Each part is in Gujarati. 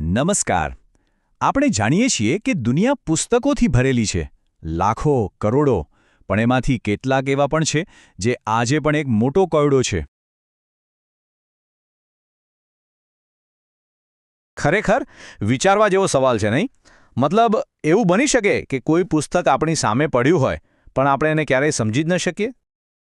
નમસ્કાર. આપણે જાણીએ છીએ કે દુનિયા પુસ્તકોથી ભરેલી છે, લાખો, કરોડો, પણ એમાંથી કેટલાક એવા પણ છે જે આજે પણ એક મોટો કોયડો છે. ખરેખર વિચારવા જેવો સવાલ છે, નહીં? મતલબ એવું બની શકે કે કોઈ પુસ્તક આપણી સામે પડ્યું હોય પણ આપણે એને ક્યારેય સમજી જ ન શકીએ.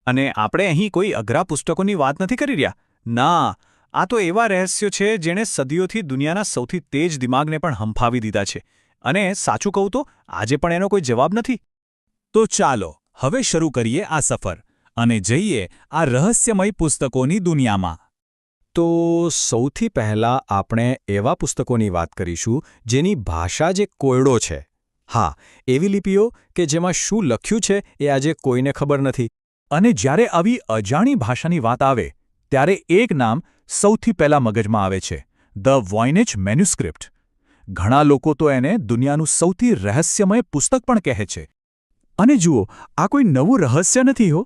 અને આપણે અહીં કોઈ અઘરા પુસ્તકોની વાત નથી કરી રહ્યા. ના, આ તો એવા રહસ્યો છે જેણે સદીઓથી દુનિયાના સૌથી તેજ દિમાગને પણ હંફાવી દીધા છે. અને સાચું કહું તો આજે પણ એનો કોઈ જવાબ નથી. તો ચાલો હવે શરૂ કરીએ આ સફર અને જઈએ આ રહસ્યમય પુસ્તકોની દુનિયામાં. તો સૌથી પહેલાં આપણે એવા પુસ્તકોની વાત કરીશું જેની ભાષા જે કોયડો છે. હા, એવી લિપિઓ કે જેમાં શું લખ્યું છે એ આજે કોઈને ખબર નથી. અને જ્યારે આવી અજાણી ભાષાની વાત આવે ત્યારે એક નામ સૌથી પહેલાં મગજમાં આવે છે: ધ વોયનેજ મેન્યુસ્ક્રિપ્ટ. ઘણા લોકો તો એને દુનિયાનું સૌથી રહસ્યમય પુસ્તક પણ કહે છે. અને જુઓ, આ કોઈ નવું રહસ્ય નથી હો.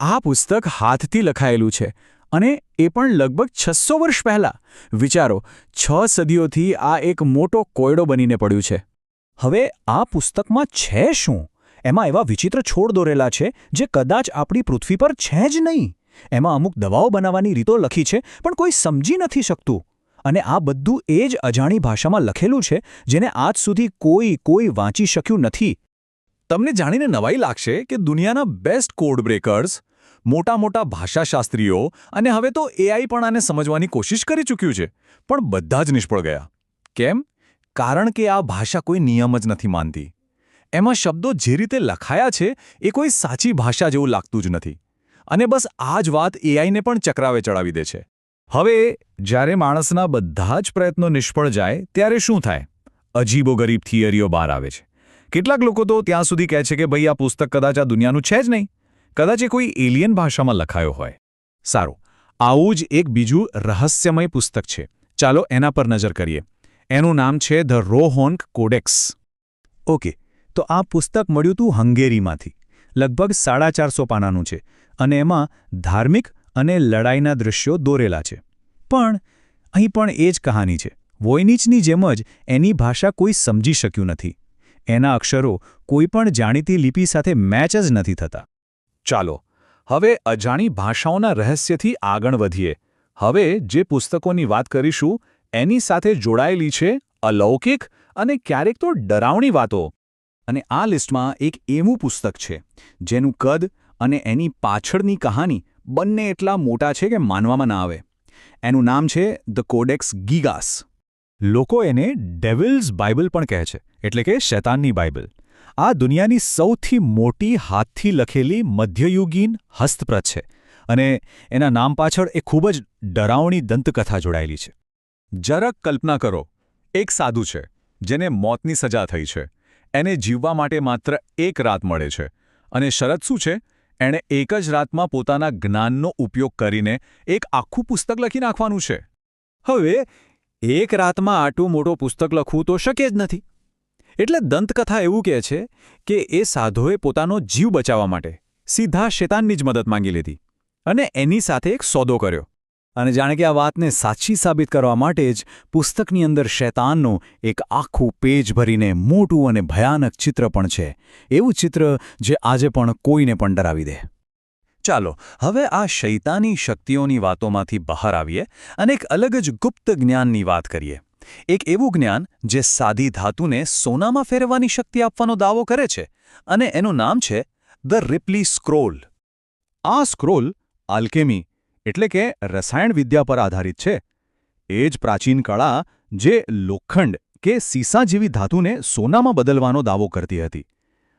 આ પુસ્તક હાથથી લખાયેલું છે અને એ પણ લગભગ 600 વર્ષ પહેલાં. વિચારો, 6 સદીઓથી આ એક મોટો કોયડો બનીને પડ્યું છે. હવે આ પુસ્તકમાં છે શું? એમાં એવા વિચિત્ર છોડ દોરેલા છે જે કદાચ આપણી પૃથ્વી પર છે જ નહીં. એમાં અમુક દવાઓ બનાવવાની રીતો લખી છે પણ કોઈ સમજી નથી શકતું. અને આ બધું એ જ અજાણી ભાષામાં લખેલું છે જેને આજ સુધી કોઈ વાંચી શક્યું નથી. તમને જાણીને નવાઈ લાગશે કે દુનિયાના બેસ્ટ કોડ બ્રેકર્સ, મોટા ભાષાશાસ્ત્રીઓ અને હવે તો એઆઈ પણ આને સમજવાની કોશિશ કરી ચૂક્યું છે, પણ બધા જ નિષ્ફળ ગયા. કેમ? કારણ કે આ ભાષા કોઈ નિયમ જ નથી માનતી. એમાં શબ્દો જે રીતે લખાયા છે એ કોઈ સાચી ભાષા જેવું લાગતું જ નથી. અને બસ આ જ વાત એઆઈને પણ ચક્રાવે ચડાવી દે છે. હવે જ્યારે માણસના બધા જ પ્રયત્નો નિષ્ફળ જાય ત્યારે શું થાય? અજીબોગરીબ થિયરીઓ બહાર આવે છે. કેટલાક લોકો તો ત્યાં સુધી કહે છે કે ભાઈ, આ પુસ્તક કદાચ આ દુનિયાનું છે જ નહીં. કદાચ એ કોઈ એલિયન ભાષામાં લખાયો હોય. સારું, આવું જ એક બીજું રહસ્યમય પુસ્તક છે. ચાલો એના પર નજર કરીએ. એનું નામ છે ધ રોહોન્ક કોડેક્સ. ઓકે, તો આ પુસ્તક મળ્યું હતું હંગેરીમાંથી. લગભગ 450 પાનાનું છે અને એમાં ધાર્મિક અને લડાઈના દૃશ્યો દોરેલા છે. પણ અહીં પણ એ જ કહાની છે. વોયનિચની જેમ જ એની ભાષા કોઈ સમજી શક્યું નથી. એના અક્ષરો કોઈ પણ જાણીતી લિપિ સાથે મેચ જ નથી થતા. ચાલો હવે અજાણી ભાષાઓના રહસ્યથી આગળ વધીએ. હવે જે પુસ્તકોની વાત કરીશું એની સાથે જોડાયેલી છે અલૌકિક અને ક્યારેક તો ડરાવણી વાતો. અને આ લિસ્ટમાં એક એવું પુસ્તક છે જેનું કદ અને એની પાછળની કહાની બંને એટલા મોટા છે કે માનવામાં ના આવે. એનું નામ છે ધ કોડેક્સ ગીગાસ. લોકો એને ડેવિલ્સ બાઇબલ પણ કહે છે, એટલે કે શૈતાનની બાઇબલ. આ દુનિયાની સૌથી મોટી હાથથી લખેલી મધ્યયુગીન હસ્તપ્રત છે અને એના નામ પાછળ એ ખૂબ જ ડરાવણી દંતકથા જોડાયેલી છે. જરાક કલ્પના કરો, એક સાધુ છે જેને મોતની સજા થઈ છે. એને જીવવા માટે માત્ર 1 રાત મળે છે અને શરત શું છે? એણે એક જ રાતમાં પોતાના જ્ઞાનનો ઉપયોગ કરીને એક આખું પુસ્તક લખી નાખવાનું છે. હવે 1 રાતમાં આટલું મોટું પુસ્તક લખવું તો શક્ય જ નથી. એટલે દંતકથા એવું કહે છે કે એ સાધુએ પોતાનો જીવ બચાવવા માટે સીધા શૈતાનની જ મદદ માંગી લીધી અને એની સાથે એક સોદો કર્યો. અને જાણે કે આ વાતને સાચી સાબિત કરવા માટે જ પુસ્તકની અંદર શૈતાનનું એક આખું પેજ ભરીને મોટું અને ભયાનક ચિત્ર પણ છે. એવું ચિત્ર જે આજે પણ કોઈને પણ ડરાવી દે. ચાલો હવે આ શૈતાની શક્તિઓની વાતોમાંથી બહાર આવીએ અને એક અલગ જ ગુપ્ત જ્ઞાનની વાત કરીએ. એક એવું જ્ઞાન જે સાદી ધાતુને સોનામાં ફેરવવાની શક્તિ આપવાનો દાવો કરે છે અને એનું નામ છે ધ રિપ્લી સ્ક્રોલ. આ સ્ક્રોલ આલ્કેમી એટલે કે રસાયણ વિદ્યા પર આધારિત છે. એ જ પ્રાચીન કળા જે લોખંડ કે સીસા જેવી ધાતુને સોનામાં બદલવાનો દાવો કરતી હતી.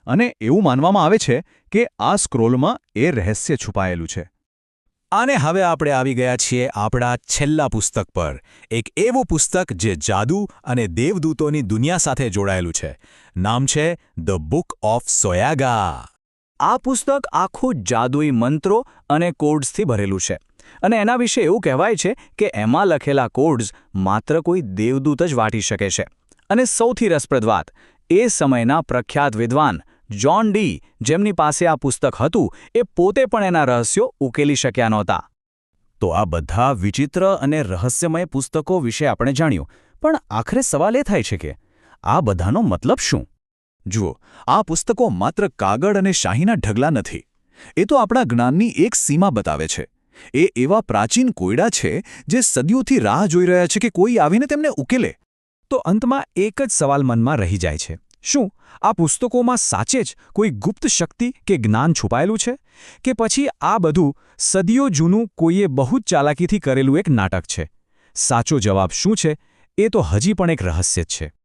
અને એવું માનવામાં આવે છે કે આ સ્ક્રોલમાં એ રહસ્ય છુપાયેલું છે. અને હવે આપણે આવી ગયા છીએ આપણા છેલ્લા પુસ્તક પર. એક એવું પુસ્તક જે જાદુ અને દેવદૂતોની દુનિયા સાથે જોડાયેલું છે. નામ છે ધ બુક ઓફ સોયાગા. આ પુસ્તક આખું જાદુઈ મંત્રો અને કોડ્સથી ભરેલું છે. અને એના વિશે એવું કહેવાય છે કે એમાં લખેલા કોડ્સ માત્ર કોઈ દેવદૂત જ વાંચી શકે છે. અને સૌથી રસપ્રદ વાત, એ સમયના પ્રખ્યાત વિદ્વાન જ્હોન ડી, જેમની પાસે આ પુસ્તક હતું, એ પોતે પણ એના રહસ્યો ઉકેલી શક્યા નહોતા. તો આ બધા વિચિત્ર અને રહસ્યમય પુસ્તકો વિશે આપણે જાણ્યું. પણ આખરે સવાલ એ થાય છે કે આ બધાનો મતલબ શું? જુઓ, આ પુસ્તકો માત્ર કાગળ અને શાહીના ઢગલા નથી. એ તો આપણા જ્ઞાનની એક સીમા બતાવે છે. એ એવા પ્રાચીન કોયડા છે જે સદીઓથી રાહ જોઈ રહ્યા છે કે કોઈ આવીને તેમને ઉકેલે. તો અંતમાં એક જ સવાલ મનમાં રહી જાય છે. શું આ પુસ્તકોમાં સાચે જ કોઈ ગુપ્ત શક્તિ કે જ્ઞાન છુપાયેલું છે? કે પછી આ બધું સદીઓ જૂનું કોઈએ બહુ જ ચાલાકીથી કરેલું એક નાટક છે? સાચો જવાબ શું છે એ તો હજી પણ એક રહસ્ય જ છે.